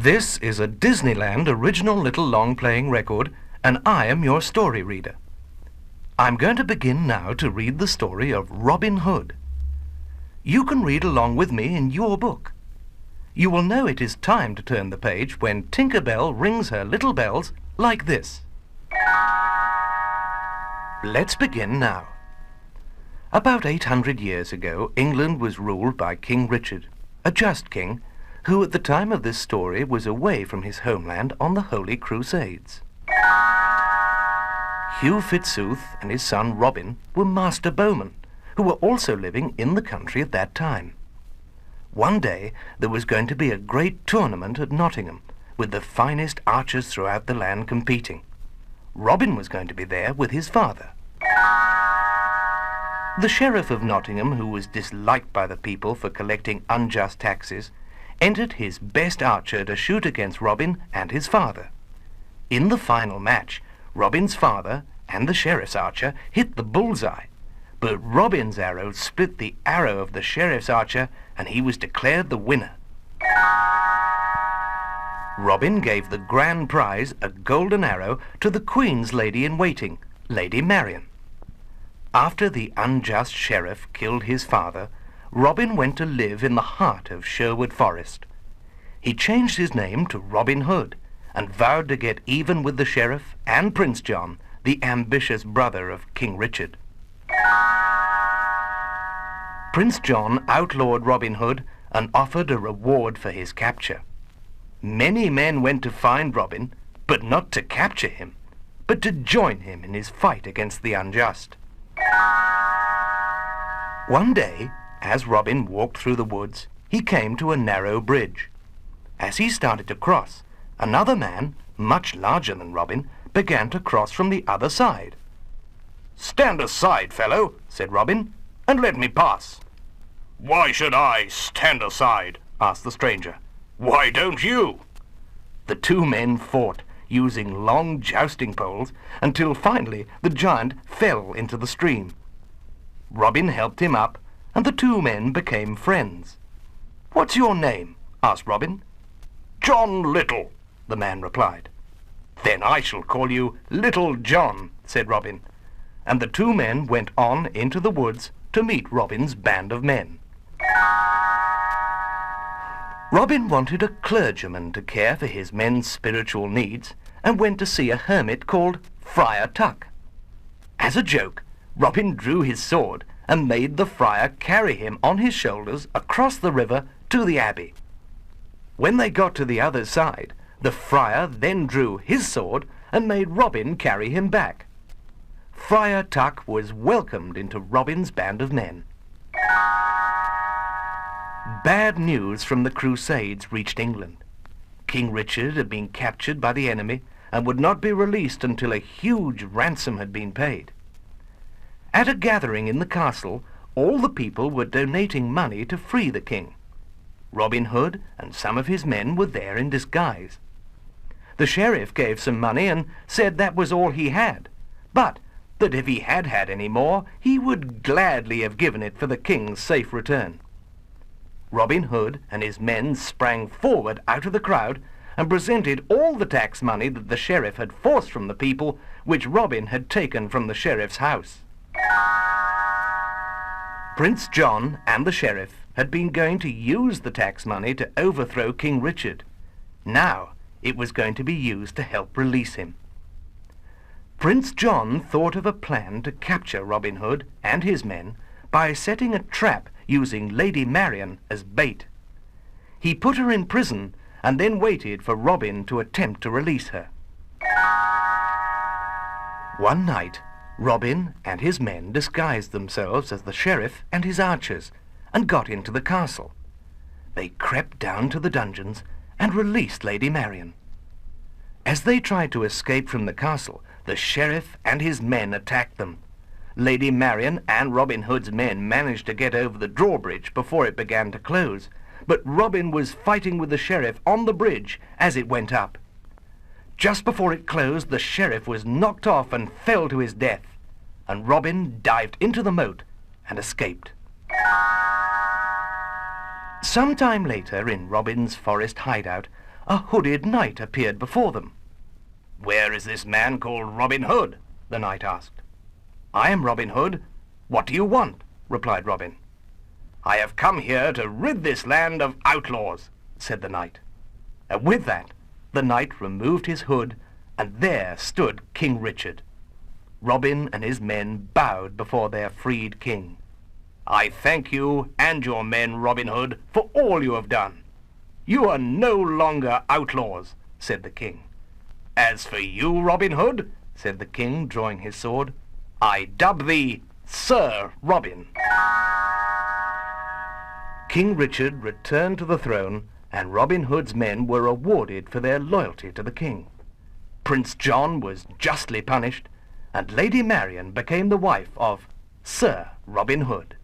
This is a Disneyland original little long-playing record, and I am your story reader. I'm going to begin now to read the story of Robin Hood. You can read along with me in your book. You will know it is time to turn the page when Tinker Bell rings her little bells like this. Let's begin now. About 800 years ago, England was ruled by King Richard, a just king, who at the time of this story was away from his homeland on the Holy Crusades. Hugh Fitzooth and his son Robin were master bowmen, who were also living in the country at that time. One day there was going to be a great tournament at Nottingham, with the finest archers throughout the land competing. Robin was going to be there with his father. The sheriff of Nottingham, who was disliked by the people for collecting unjust taxes, entered his best archer to shoot against Robin and his father. In the final match, Robin's father and the sheriff's archer hit the bullseye, but Robin's arrow split the arrow of the sheriff's archer and he was declared the winner. Robin gave the grand prize, a golden arrow, to the Queen's lady-in-waiting, Lady Marian. After the unjust sheriff killed his father, Robin went to live in the heart of Sherwood Forest. He changed his name to Robin Hood and vowed to get even with the sheriff and Prince John, the ambitious brother of King Richard. Prince John outlawed Robin Hood and offered a reward for his capture. Many men went to find Robin, but not to capture him, but to join him in his fight against the unjust. One day, as Robin walked through the woods, he came to a narrow bridge. As he started to cross, another man, much larger than Robin, began to cross from the other side. "Stand aside, fellow," said Robin, "and let me pass." "Why should I stand aside?" asked the stranger. "Why don't you?" The two men fought, using long jousting poles, until finally the giant fell into the stream. Robin helped him up, and the two men became friends. "What's your name?" asked Robin. "John Little," the man replied. "Then I shall call you Little John," said Robin, and the two men went on into the woods to meet Robin's band of men. Robin wanted a clergyman to care for his men's spiritual needs and went to see a hermit called Friar Tuck. As a joke, Robin drew his sword and made the friar carry him on his shoulders across the river to the abbey. When they got to the other side, the friar then drew his sword and made Robin carry him back. Friar Tuck was welcomed into Robin's band of men. Bad news from the Crusades reached England. King Richard had been captured by the enemy and would not be released until a huge ransom had been paid. At a gathering in the castle, all the people were donating money to free the king. Robin Hood and some of his men were there in disguise. The sheriff gave some money and said that was all he had, but that if he had had any more, he would gladly have given it for the king's safe return. Robin Hood and his men sprang forward out of the crowd and presented all the tax money that the sheriff had forced from the people, which Robin had taken from the sheriff's house. Prince John and the sheriff had been going to use the tax money to overthrow King Richard. Now it was going to be used to help release him. Prince John thought of a plan to capture Robin Hood and his men by setting a trap using Lady Marian as bait. He put her in prison and then waited for Robin to attempt to release her. One night, Robin and his men disguised themselves as the sheriff and his archers and got into the castle. They crept down to the dungeons and released Lady Marian. As they tried to escape from the castle, the sheriff and his men attacked them. Lady Marian and Robin Hood's men managed to get over the drawbridge before it began to close, but Robin was fighting with the sheriff on the bridge as it went up. Just before it closed, the sheriff was knocked off and fell to his death, and Robin dived into the moat and escaped. Some time later, in Robin's forest hideout, a hooded knight appeared before them. "Where is this man called Robin Hood?" the knight asked. "I am Robin Hood. What do you want?" replied Robin. "I have come here to rid this land of outlaws," said the knight. And with that, the knight removed his hood, and there stood King Richard. Robin and his men bowed before their freed king. "I thank you and your men, Robin Hood, for all you have done. You are no longer outlaws," said the king. "As for you, Robin Hood," said the king, drawing his sword, "I dub thee Sir Robin." King Richard returned to the throne, and Robin Hood's men were rewarded for their loyalty to the king. Prince John was justly punished, and Lady Marian became the wife of Sir Robin Hood.